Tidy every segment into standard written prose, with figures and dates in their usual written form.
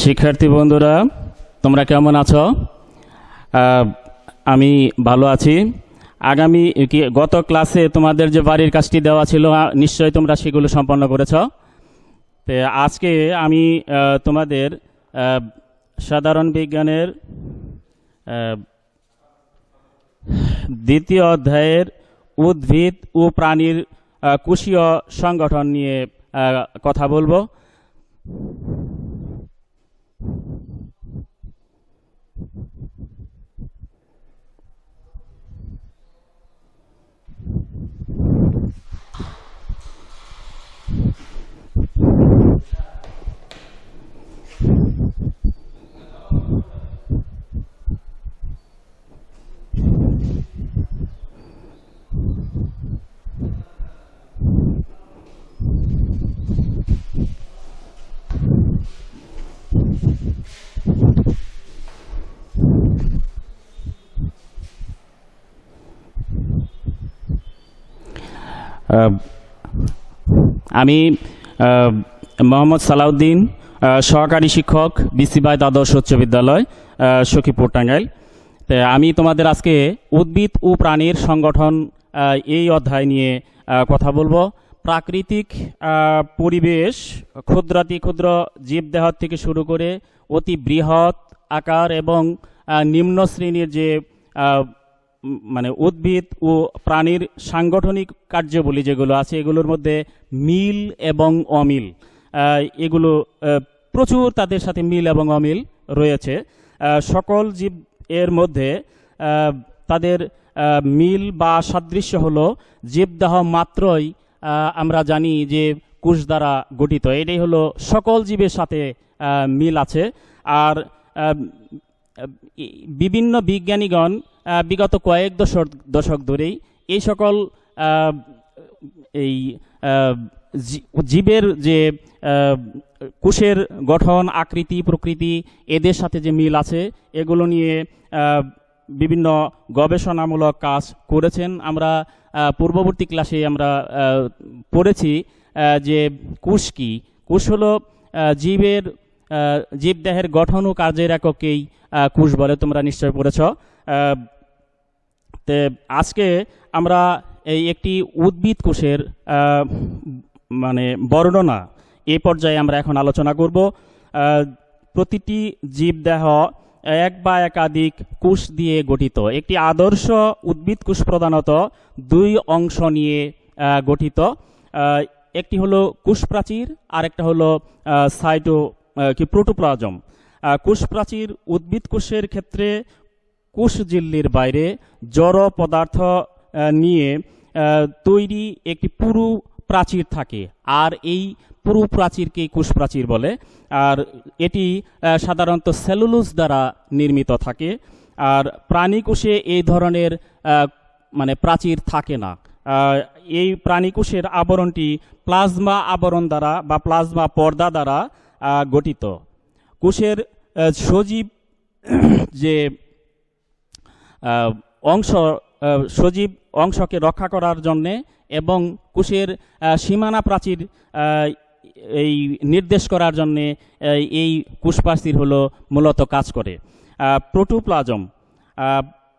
শিক্ষার্থী বন্ধুরা, তোমরা কেমন আছো? আমি ভালো আছি। গত ক্লাসে তোমাদের যে বাড়ির কাজটি দেওয়া ছিল নিশ্চয়ই তোমরা সেগুলো সম্পন্ন করেছ। তো আজকে আমি তোমাদের সাধারণ বিজ্ঞানের দ্বিতীয় অধ্যায়ের উদ্ভিদ ও প্রাণীর কোষীয় সংগঠন নিয়ে কথা বলবো। আমি মোহাম্মদ সালাউদ্দিন, সহকারী শিক্ষক, বিসিবাই দ্বাদশ উচ্চ বিদ্যালয়, সখীপুর, টাঙ্গাইল। তো আমি তোমাদের আজকে উদ্ভিদ ও প্রাণীর সংগঠন এই অধ্যায় নিয়ে কথা বলবো। প্রাকৃতিক পরিবেশ ক্ষুদ্রাতি ক্ষুদ্র জীবদেহ থেকে শুরু করে অতি বৃহৎ আকার এবং নিম্ন শ্রেণীর যে উদ্ভিদ ও প্রাণীর সাংগঠনিক কার্যাবলী যেগুলো আছে, এগুলোর মধ্যে মিল এবং অমিল, এগুলো প্রচুর তাদের সাথে মিল এবং অমিল রয়েছে। সকল জীব এর মধ্যে তাদের মিল বা সাদৃশ্য হলো জীবদেহ মাত্রই আমরা জানি যে কোষ দ্বারা গঠিত। এটাই হলো সকল জীবের সাথে মিল আছে। আর বিভিন্ন বিজ্ঞানীগণ বিগত কয়েক দশক ধরেই এই সকল জীবের যে কোষের গঠন, আকৃতি, প্রকৃতি, এদের সাথে যে মিল আছে, এগুলো নিয়ে বিভিন্ন গবেষণামূলক কাজ করেছেন। আমরা পূর্ববর্তী ক্লাসে আমরা পড়েছি যে কোষ কি। কোষ হলো জীবদেহের গঠন ও কার্যের এককেই কোষ বলে, তোমরা নিশ্চয় পড়েছ। তে আজকে আমরা এই একটি উদ্ভিদ কোষের বর্ণনা এই পর্যায়ে আমরা এখন আলোচনা করব। প্রতিটি জীবদেহ এক বা একাধিক কোষ দিয়ে গঠিত। একটি আদর্শ উদ্ভিদ কোষ প্রধানত দুই অংশ নিয়ে গঠিত। একটি হলো কোষ প্রাচীর, আর একটা হলো প্রোটোপ্লাজম। কোষ প্রাচীর উদ্ভিদ কোষের ক্ষেত্রে কোষ ঝিল্লির বাইরে জড় পদার্থ নিয়ে তৈরি একটি পুরু প্রাচীর থাকে, আর এই পুরু প্রাচীরকেই কোষ প্রাচীর বলে। আর এটি সাধারণত সেলুলোজ দ্বারা নির্মিত থাকে। আর প্রাণী কোষে এই ধরনের প্রাচীর থাকে না। এই প্রাণী কোষের আবরণটি প্লাজমা আবরণ দ্বারা বা প্লাজমা পর্দা দ্বারা গঠিত। কোষের সজীব যে সজীব অংশকে রক্ষা করার জন্যে এবং কোষের সীমানা প্রাচীর এই নির্দেশ করার জন্যে এই কোষ প্রাচীর হলো মূলত কাজ করে।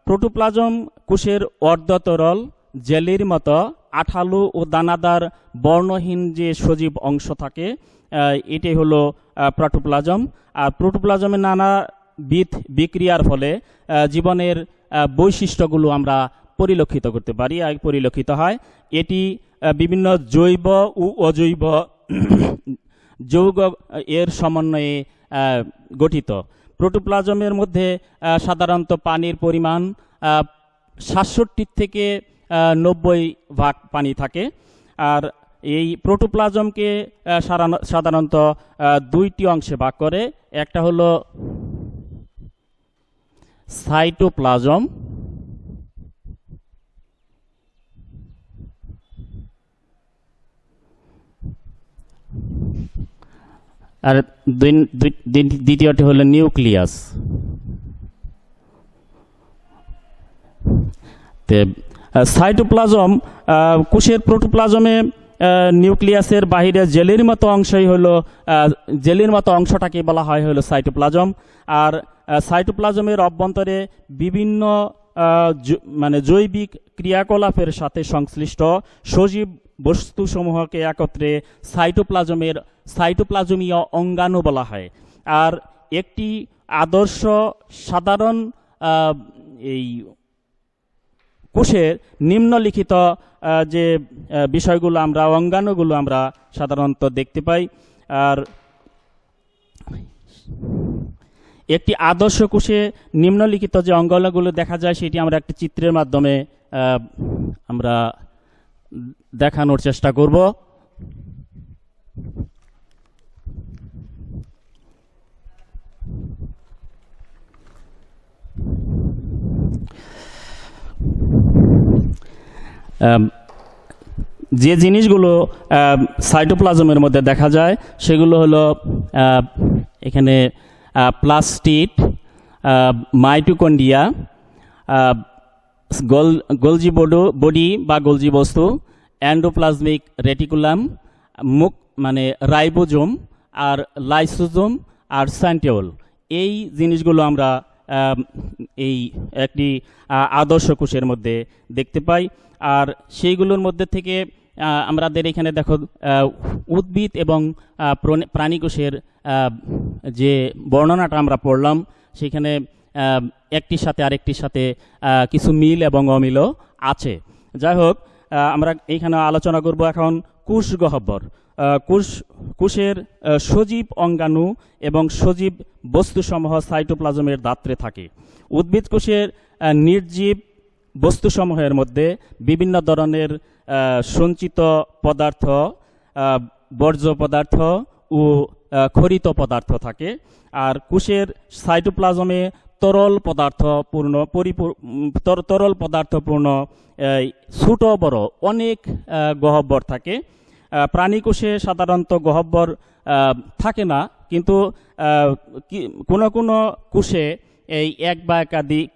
প্রোটোপ্লাজম কোষের অর্ধতরল জেলির মতো আঠালো ও দানাদার বর্ণহীন যে সজীব অংশ থাকে, এটাই হলো প্রোটোপ্লাজম। আর প্রোটোপ্লাজমের নানাবিধ বিক্রিয়ার ফলে জীবনের বৈশিষ্ট্যগুলো আমরা পরিলক্ষিত করতে পারি, পরিলক্ষিত হয়। এটি বিভিন্ন জৈব ও অজৈব যৌগ এর সমন্বয়ে গঠিত। প্রোটোপ্লাজমের মধ্যে সাধারণত পানির পরিমাণ 67 থেকে 90% পানি থাকে। আর এই প্রোটোপ্লাজমকে সাধারণত দুইটি অংশে ভাগ করে। একটা হলো সাইটোপ্লাজম, আর দ্বিতীয়টি হলো নিউক্লিয়াস। সাইটোপ্লাজম কোষের প্রোটোপ্লাজমে নিউক্লিয়াসের বাহিরে জেলের মতো অংশই হলো জেলের মতো অংশটাকে বলা হয় হলো সাইটোপ্লাজম। আর সাইটোপ্লাজমের অভ্যন্তরে বিভিন্ন মানে জৈবিক ক্রিয়াকলাপের সাথে সংশ্লিষ্ট সজীব বস্তুসমূহকে একত্রে সাইটোপ্লাজমীয় অঙ্গাণু বলা হয়। আর একটি আদর্শ সাধারণ এই কোষের নিম্নলিখিত যে বিষয়গুলো আমরা অঙ্গাণুগুলো আমরা সাধারণত দেখতে পাই। আর একটি আদর্শ কোষে নিম্নলিখিত যে অঙ্গাণুগুলো দেখা যায় সেটি আমরা একটি চিত্রের মাধ্যমে আমরা দেখানোর চেষ্টা করব। যে জিনিসগুলো সাইটোপ্লাজমের মধ্যে দেখা যায় সেগুলো হলো এখানে প্লাস্টিড, মাইটোকন্ড্রিয়া, গোলজি বডি বা গোলজি বস্তু, এন্ডোপ্লাজমিক রেটিকুলাম, মানে রাইবোজোম, আর লাইসোজোম আর সেন্ট্রিওল। এই জিনিসগুলো আমরা এই একটি আদর্শ কোষের মধ্যে দেখতে পাই। আর সেইগুলোর মধ্যে থেকে আমাদের এখানে দেখো উদ্ভিদ এবং প্রাণী কোষের যে বর্ণনাটা আমরা পড়লাম সেখানে একটির সাথে আরেকটির সাথে কিছু মিল এবং অমিলও আছে। যাই হোক, আমরা এইখানে আলোচনা করব এখন কোষ গহ্বর। কোষের সজীব অঙ্গাণু এবং সজীব বস্তুসমূহ সাইটোপ্লাজমের দাত্রে থাকে। উদ্ভিদ কোষের নির্জীব বস্তুসমূহের মধ্যে বিভিন্ন ধরনের সঞ্চিত পদার্থ, বর্জ্য পদার্থ ও খরিত পদার্থ থাকে। আর কোষের সাইটোপ্লাজমে তরল পদার্থপূর্ণ ছোট বড় অনেক গহ্বর থাকে। প্রাণী কোষে সাধারণত গহ্বর থাকে না, কিন্তু কোনো কোনো কোষে এই এক বা একাধিক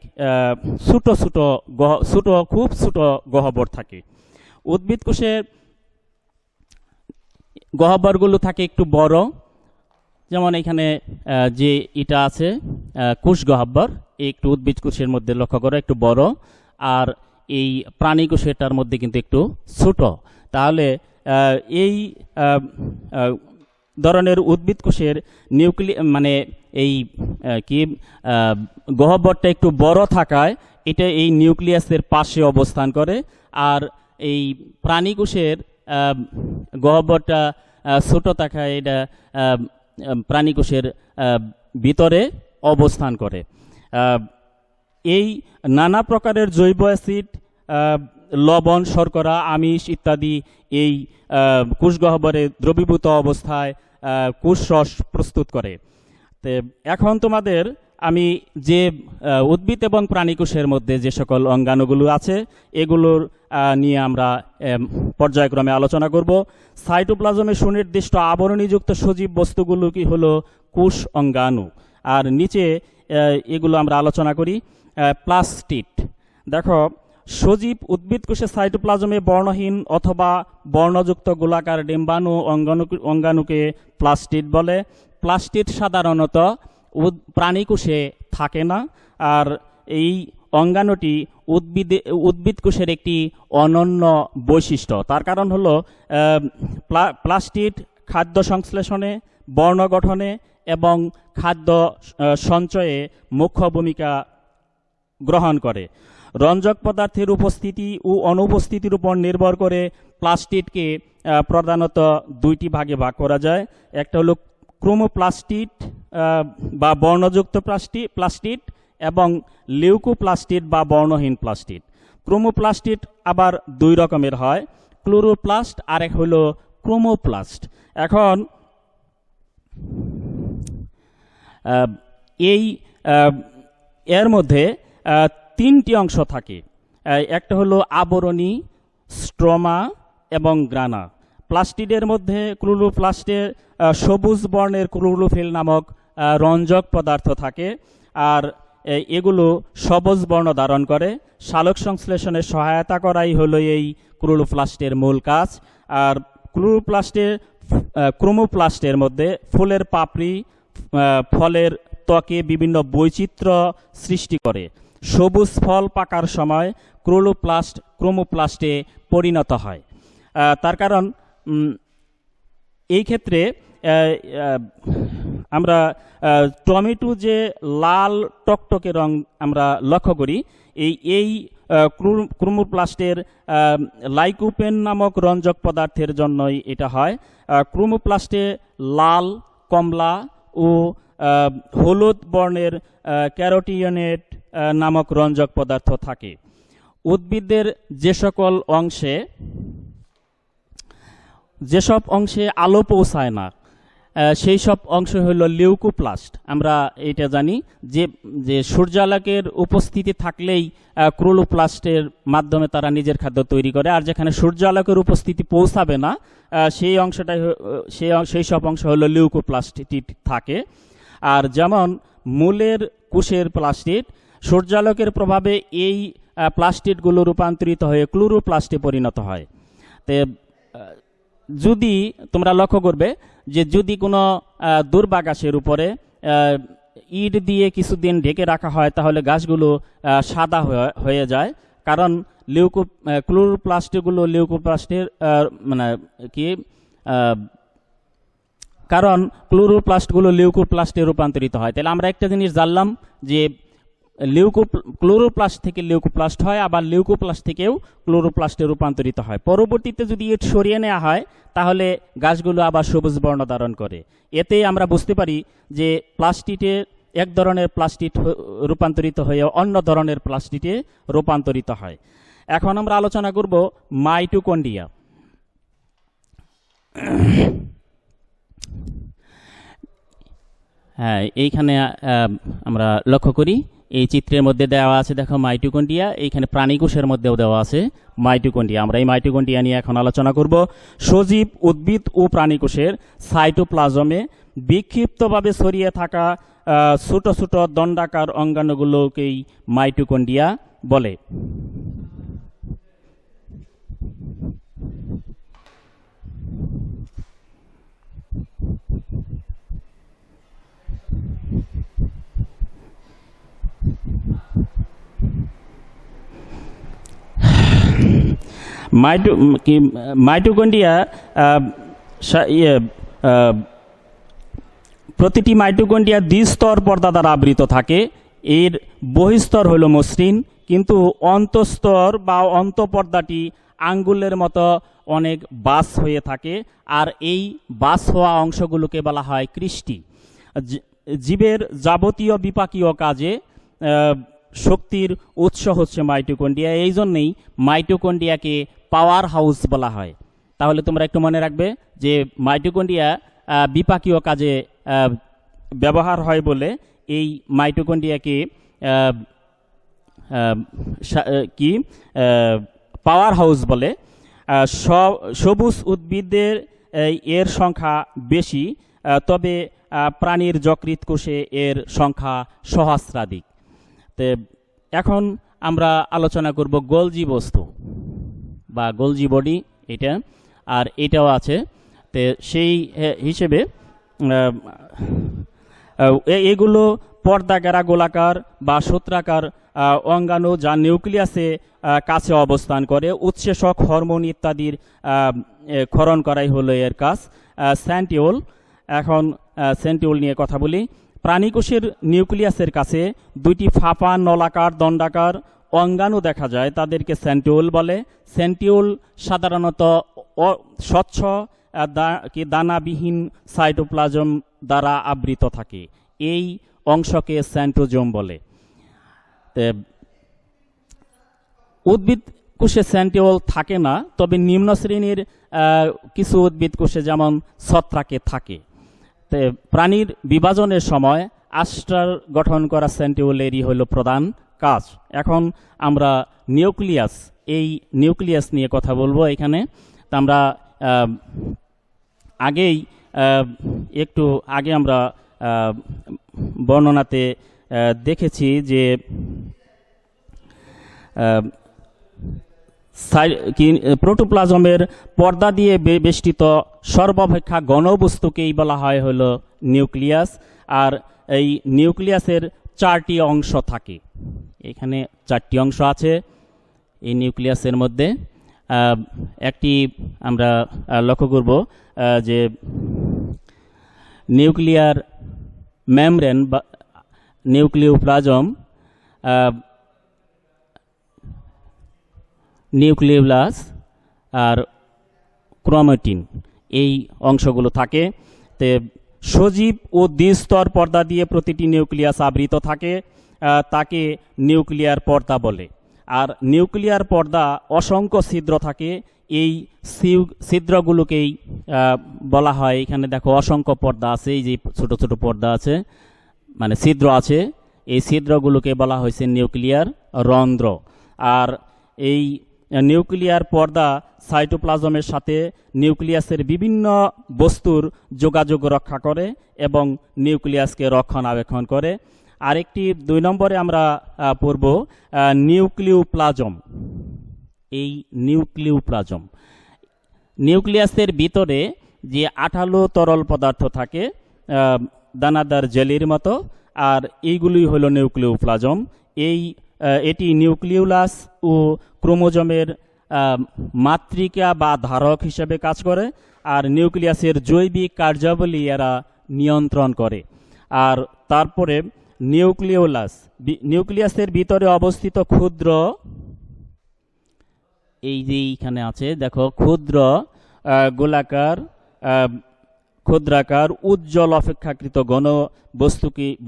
খুব ছোট গহ্বর থাকে। উদ্ভিদ কোষের গহ্বরগুলো থাকে একটু বড়, যেমন এখানে যে এটা আছে কোষ গহ্বর, একটু উদ্ভিদ কোষের মধ্যে লক্ষ্য করো একটু বড়, আর এই প্রাণী কোষেরটার মধ্যে কিন্তু একটু ছোট। তাহলে এই ধরনের উদ্ভিদ কোষের মানে এই গহ্বরটা একটু বড় থাকায় এটা এই নিউক্লিয়াসের পাশে অবস্থান করে। আর এই প্রাণী কোষের গহ্বরটা ছোট থাকায় এটা প্রাণী কোষের ভিতরে অবস্থান করে। এই নানা প্রকারের জৈব অ্যাসিড, লবণ, শর্করা, আমিষ ইত্যাদি এই কোষ গহ্বরে দ্রবীভূত অবস্থায় কোষ রস প্রস্তুত করে। তো এখন তোমাদের আমি যে উদ্ভিদ এবং প্রাণী কোষের মধ্যে যে সকল অঙ্গাণুগুলো আছে এগুলোর নিয়ে আমরা পর্যায়ক্রমে আলোচনা করব। সাইটোপ্লাজমে সুনির্দিষ্ট আবরণীযুক্ত সজীব বস্তুগুলো কি হলো কোষ অঙ্গাণু। আর নিচে এগুলো আমরা আলোচনা করি। প্লাস্টিড, দেখো সজীব উদ্ভিদ কোষে সাইটোপ্লাজমে বর্ণহীন অথবা বর্ণযুক্ত গোলাকার ডিম্বাণু অঙ্গাণুকে প্লাস্টিড বলে। প্লাস্টিড সাধারণত প্রাণী কোষে থাকে না। আর এই অঙ্গাণুটি উদ্ভিদ কোষের একটি অনন্য বৈশিষ্ট্য। তার কারণ হলো প্লাস্টিড খাদ্য সংশ্লেষণে, বর্ণ গঠনে এবং খাদ্য সঞ্চয়ে মুখ্য ভূমিকা গ্রহণ করে। রঞ্জক পদার্থের উপস্থিতি ও অনুপস্থিতির উপর নির্ভর করে প্লাস্টিডকে প্রধানত দুইটি ভাগে ভাগ করা যায়। একটা হলো ক্রোমোপ্লাস্টিড বা বর্ণযুক্ত প্লাস্টিড এবং লিউকোপ্লাস্টিড বা বর্ণহীন প্লাস্টিড। ক্রোমোপ্লাস্টিড আবার দুই রকমের হয়, ক্লোরোপ্লাস্ট আর এক হলো ক্রোমোপ্লাস্ট। এখন এর মধ্যে তিনটি অংশ থাকে। একটা হলো আবরণী, স্ট্রোমা এবং গ্রানা। প্লাস্টিডের মধ্যে ক্লোরোপ্লাস্টে সবুজ বর্ণের ক্লোরোফিল নামক রঞ্জক পদার্থ থাকে। আর এগুলো সবুজ বর্ণ ধারণ করে। সালোক সংশ্লেষণে সহায়তা করাই হলো এই ক্লোরোপ্লাস্টের মূল কাজ। আর ক্রোমোপ্লাস্টের মধ্যে ফুলের পাপড়ি, ফলের ত্বকে বিভিন্ন বৈচিত্র্য সৃষ্টি করে। সবুজ ফল পাকার সময় ক্রোমোপ্লাস্টে পরিণত হয়। তার কারণ এই ক্ষেত্রে আমরা টমেটো যে লাল টকটকে রং আমরা লক্ষ্য করি, এই ক্রোমোপ্লাস্টের লাইকোপেন নামক রঞ্জক পদার্থের জন্যই এটা হয়। ক্রোমোপ্লাস্টে লাল, কমলা ও হলুদ বর্ণের ক্যারোটিনয়েড নামক রঞ্জক পদার্থ থাকে। উদ্ভিদের যেসব অংশে আলো পৌঁছায় না সেই সব অংশ হলো লিউকোপ্লাস্ট। আমরা এটা জানি যে সূর্যালোকের উপস্থিতি থাকলেই ক্লোরোপ্লাস্টের মাধ্যমে তারা নিজের খাদ্য তৈরি করে, আর যেখানে সূর্যালোকের উপস্থিতি পৌঁছাবে না সেই সব অংশ হলো লিউকোপ্লাস্টিক থাকে। আর যেমন মূলের কোষের প্লাস্টিড, সূর্যালোকের প্রভাবে এই প্লাস্টিডগুলো রূপান্তরিত হয়ে ক্লোরোপ্লাস্টে পরিণত হয়। তে যদি তোমরা লক্ষ্য করবে যে যদি কোনো দুর্বা গাছের উপরে ইট দিয়ে কিছুদিন ঢেকে রাখা হয় তাহলে গাছগুলো সাদা হয়ে যায়, কারণ ক্লোরোপ্লাস্টগুলো লিউকোপ্লাস্টের কারণ ক্লোরোপ্লাস্টগুলো লিউকোপ্লাস্টে রূপান্তরিত হয়। তাহলে আমরা একটা জিনিস জানলাম যে ক্লোরোপ্লাস্ট থেকে লিউকোপ্লাস্ট হয়, আবার লিউকোপ্লাস্ট থেকেও ক্লোরোপ্লাস্টে রূপান্তরিত হয়। পরবর্তীতে যদি ইট সরিয়ে নেওয়া হয় তাহলে গাছগুলো আবার সবুজ বর্ণ ধারণ করে। এতে আমরা বুঝতে পারি যে প্লাস্টিডে এক ধরনের প্লাস্টিড রূপান্তরিত হয়ে অন্য ধরনের প্লাস্টিডে রূপান্তরিত হয়। এখন আমরা আলোচনা করব মাইটোকন্ড্রিয়া। হ্যাঁ, এইখানে আমরা লক্ষ্য করি এই চিত্রের মধ্যে দেওয়া আছে, দেখো মাইটোকন্ড্রিয়া। এইখানে প্রাণীকোষের মধ্যেও দেওয়া আছে মাইটোকন্ড্রিয়া। আমরা এই মাইটোকন্ড্রিয়া নিয়ে এখন আলোচনা করব। সজীব উদ্ভিদ ও প্রাণীকোষের সাইটোপ্লাজমে বিক্ষিপ্তভাবে ছড়িয়ে থাকা ছোট ছোট দণ্ডাকার অঙ্গাণুগুলোকেই মাইটোকন্ড্রিয়া বলে। মাইটোকন্ড্রিয়া প্রতিটি মাইটোকন্ড্রিয়া দ্বিস্তর পর্দা দ্বারা আবৃত থাকে। এর বহিস্তর হলো মসৃণ, কিন্তু অন্তঃস্তর বা অন্তঃপর্দাটি আঙ্গুলের মতো অনেক বাস হয়ে থাকে, আর এই বাস হওয়া অংশগুলোকে বলা হয় ক্রিস্টি। জীবের যাবতীয় বিপাকীয় কাজে শক্তির উৎস হচ্ছে মাইটোকন্ড্রিয়া। এই জন্যেই মাইটোকন্ড্রিয়াকে পাওয়ার হাউস বলা হয়। তাহলে তোমরা একটু মনে রাখবে যে মাইটোকন্ড্রিয়া বিপাকীয় কাজে ব্যবহার হয় বলে এই মাইটোকন্ড্রিয়াকে পাওয়ার হাউস বলে। সবুজ উদ্ভিদের এর সংখ্যা বেশি, তবে প্রাণীর যকৃৎ কোষে এর সংখ্যা সহস্রাধিক। এখন আমরা আলোচনা করব গোলজি বস্তু বা গোলজি বডি, এটা আর এটাও আছে। তো সেই হিসেবে এগুলো পর্দাঘেরা গোলাকার বা সূত্রাকার অঙ্গাণু যা নিউক্লিয়াসে কাছে অবস্থান করে। উৎসেচক, হরমোন ইত্যাদির ক্ষরণ করাই হলো এর কাজ। সেন্টিওল, এখন সেন্টিওল নিয়ে কথা বলি। প্রাণীকোষের নিউক্লিয়াসের কাছে দুইটি ফাঁপা নলাকার দণ্ডাকার অঙ্গাণু দেখা যায়, তাদেরকে সেন্টিওল বলে। সেন্টিওল সাধারণত স্বচ্ছ দানাবিহীন সাইটোপ্লাজম দ্বারা আবৃত থাকে। এই অংশকে সেন্ট্রোজোম বলে। উদ্ভিদ কোষে সেন্টিওল থাকে না, তবে নিম্ন শ্রেণীর কিছু উদ্ভিদ কোষে যেমন ছত্রাকে থাকে। প্রাণীর বিভাজনের সময় আস্টার গঠন করা সেন্টিওলেরই হলো প্রধান কাজ। এখন আমরা নিউক্লিয়াস, এই নিউক্লিয়াস নিয়ে কথা বলবো এখানে। তা আমরা একটু আগে আমরা বর্ণনাতে দেখেছি যে প্রোটোপ্লাজমের পর্দা দিয়ে বেষ্টিত সর্বাপেক্ষা ঘনবস্তুকেই বলা হয় হলো নিউক্লিয়াস। আর এই নিউক্লিয়াসের 4টি অংশ থাকে। এখানে 4টি অংশ আছে এই নিউক্লিয়াসের মধ্যে। একটি আমরা লক্ষ্য করব যে নিউক্লিয়ার মেমব্রেন বা নিউক্লিওপ্লাজম, নিউক্লিওলাস আর ক্রোমাটিন, এই অংশগুলো থাকে। তে সজীব ও দ্বিস্তর পর্দা দিয়ে প্রতিটি নিউক্লিয়াস আবৃত থাকে, তাকে নিউক্লিয়ার পর্দা বলে। আর নিউক্লিয়ার পর্দা অসংখ্য ছিদ্র থাকে, এই ছিদ্রগুলোকেই বলা হয়, এখানে দেখো অসংখ্য পর্দা আছে, এই যে ছোট ছোট পর্দা আছে মানে ছিদ্র আছে, এই ছিদ্রগুলোকে বলা হয়েছে নিউক্লিয়ার রন্ধ্র। আর এই নিউক্লিয়ার পর্দা সাইটোপ্লাজমের সাথে নিউক্লিয়াসের বিভিন্ন বস্তুর যোগাযোগ রক্ষা করে এবং নিউক্লিয়াসকে রক্ষণাবেক্ষণ করে। আরেকটি 2 নম্বরে আমরা পড়ব নিউক্লিওপ্লাজম। এই নিউক্লিওপ্লাজম নিউক্লিয়াসের ভিতরে যে আঠালো তরল পদার্থ থাকে দানাদার জেলির মতো, আর এইগুলোই হলো নিউক্লিওপ্লাজম। এটি নিউক্লিওলাস ও ক্রোমোজোমের মাতৃকা বা ধারক হিসেবে কাজ করে, আর নিউক্লিয়াসের জৈবিক কার্যাবলী এরা নিয়ন্ত্রণ করে। আর তারপরে নিউক্লিওলাস, নিউক্লিয়াসের ভিতরে অবস্থিত ক্ষুদ্র, এই যে এইখানে আছে দেখো ক্ষুদ্র গোলাকার ক্ষুদ্রাকার উজ্জ্বল অপেক্ষাকৃত ঘন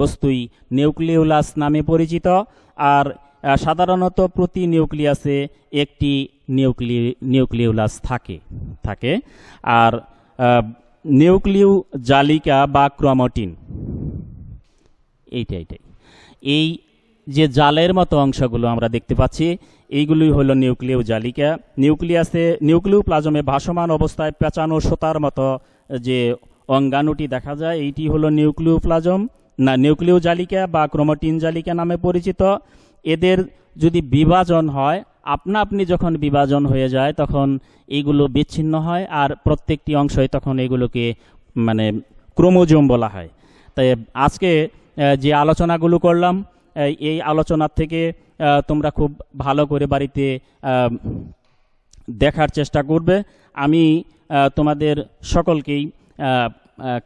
বস্তুই নিউক্লিওলাস নামে পরিচিত। আর সাধারণত প্রতি নিউক্লিয়াসে একটি নিউক্লিওলাস থাকে। আর নিউক্লিয় জালিকা বা ক্রোমাটিন, এইটাই এই যে জালের মতো অংশগুলো আমরা দেখতে পাচ্ছি, এইগুলোই হলো নিউক্লিয় জালিকা। নিউক্লিওপ্লাজমে ভাসমান অবস্থায় পেঁচানো সুতার মতো যে অঙ্গাণুটি দেখা যায়, এইটি হলো নিউক্লিয় জালিকা বা ক্রোমাটিন জালিকা নামে পরিচিত। এদের যদি বিভাজন হয়, আপনি যখন বিভাজন হয়ে যায় তখন এইগুলো বিচ্ছিন্ন হয়, আর প্রত্যেকটি অংশই তখন এগুলোকে মানে ক্রোমোজোম বলা হয়। তাই আজকে যে আলোচনাগুলো করলাম, এই আলোচনার থেকে তোমরা খুব ভালো করে বাড়িতে দেখার চেষ্টা করবে। আমি তোমাদের সকলকেই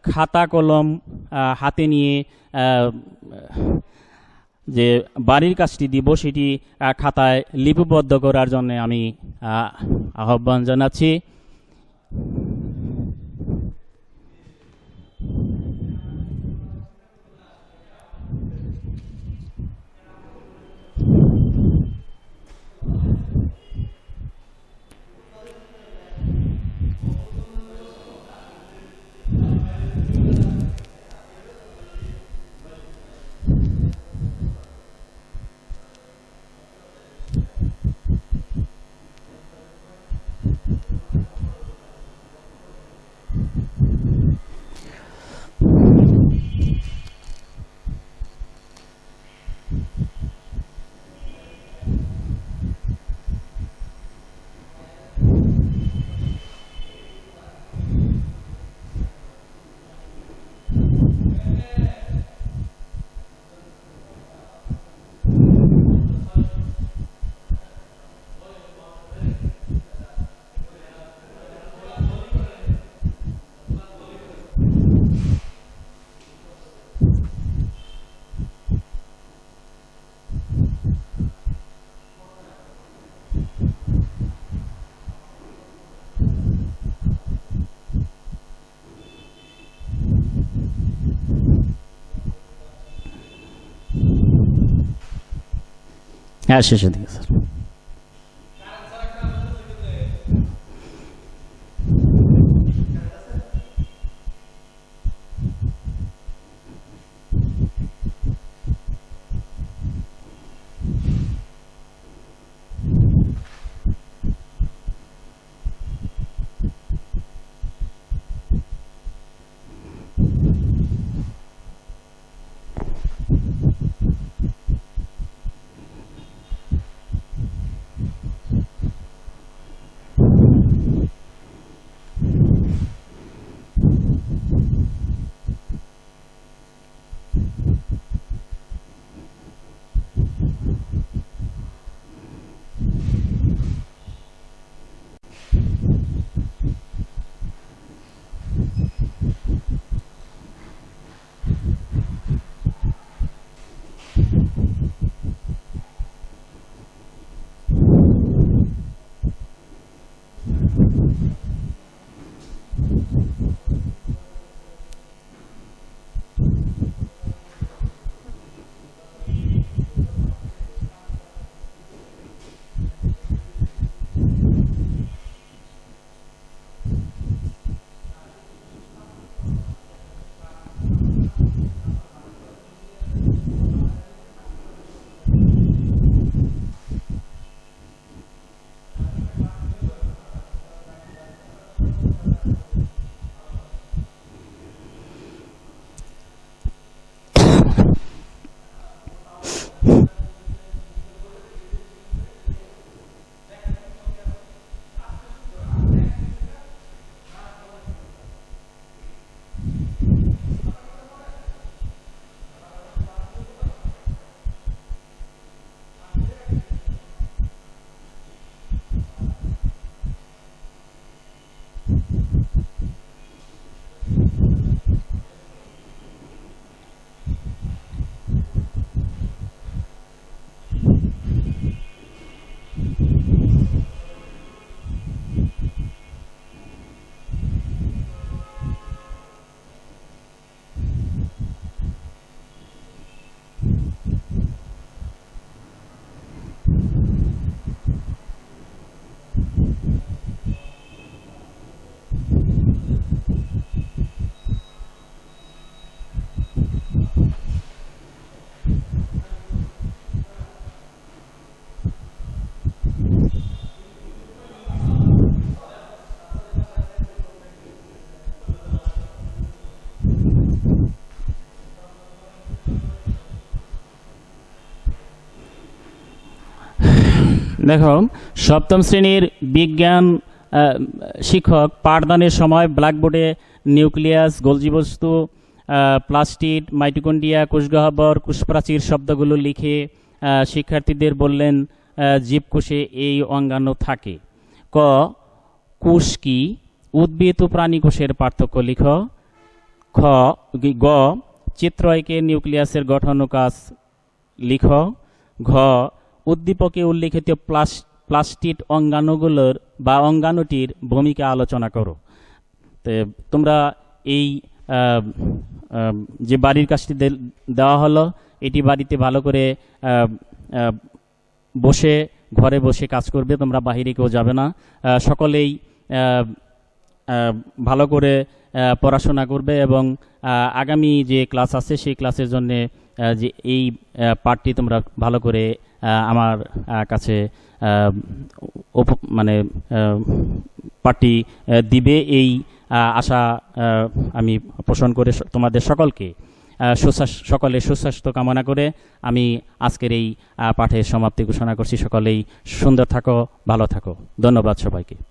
খাতা কলম হাতে নিয়ে যে বাড়ির কাজটি দিব সেটি খাতায় লিপিবদ্ধ করার জন্য আমি আহ্বান জানাচ্ছি। হ্যাঁ, শেষের দিকে স্যার। দেখো, সপ্তম শ্রেণীর বিজ্ঞান শিক্ষক পাঠদানের সময় ব্ল্যাকবোর্ডে নিউক্লিয়াস, গোলজি বস্তু, প্লাস্টিড, মাইটোকন্ড্রিয়া, কোষগহ্বর, কোষপ্রাচীর শব্দগুলো লিখে শিক্ষার্থীদের বললেন জীবকোষে এই অঙ্গাণু থাকে। ক, কোষ কি? উদ্ভিদ ও প্রাণী কোষের পার্থক্য লিখ। গ, চিত্র এঁকে নিউক্লিয়াসের গঠন ও কাজ লিখ। ঘ, উদ্দীপকে উল্লিখিত প্লাস্টিড অঙ্গাণুগুলোর বা অঙ্গাণুটির ভূমিকা আলোচনা করো। তো তোমরা এই যে বাড়ির কাজটি দেওয়া হলো, এটি বাড়িতে ভালো করে বসে, ঘরে বসে কাজ করবে, তোমরা বাহিরে কেউ যাবে না। সকলেই ভালো করে পড়াশোনা করবে এবং আগামী যে ক্লাস আছে সেই ক্লাসের জন্য যে এই পাঠটি তোমরা ভালো করে আমার কাছে মানে পাঠটি দিবে, এই আশা আমি পোষণ করে তোমাদের সকলকে সকলের সুস্বাস্থ্য কামনা করে আমি আজকের এই পাঠের সমাপ্তি ঘোষণা করছি। সকলেই সুন্দর থাকো, ভালো থাকো। ধন্যবাদ সবাইকে।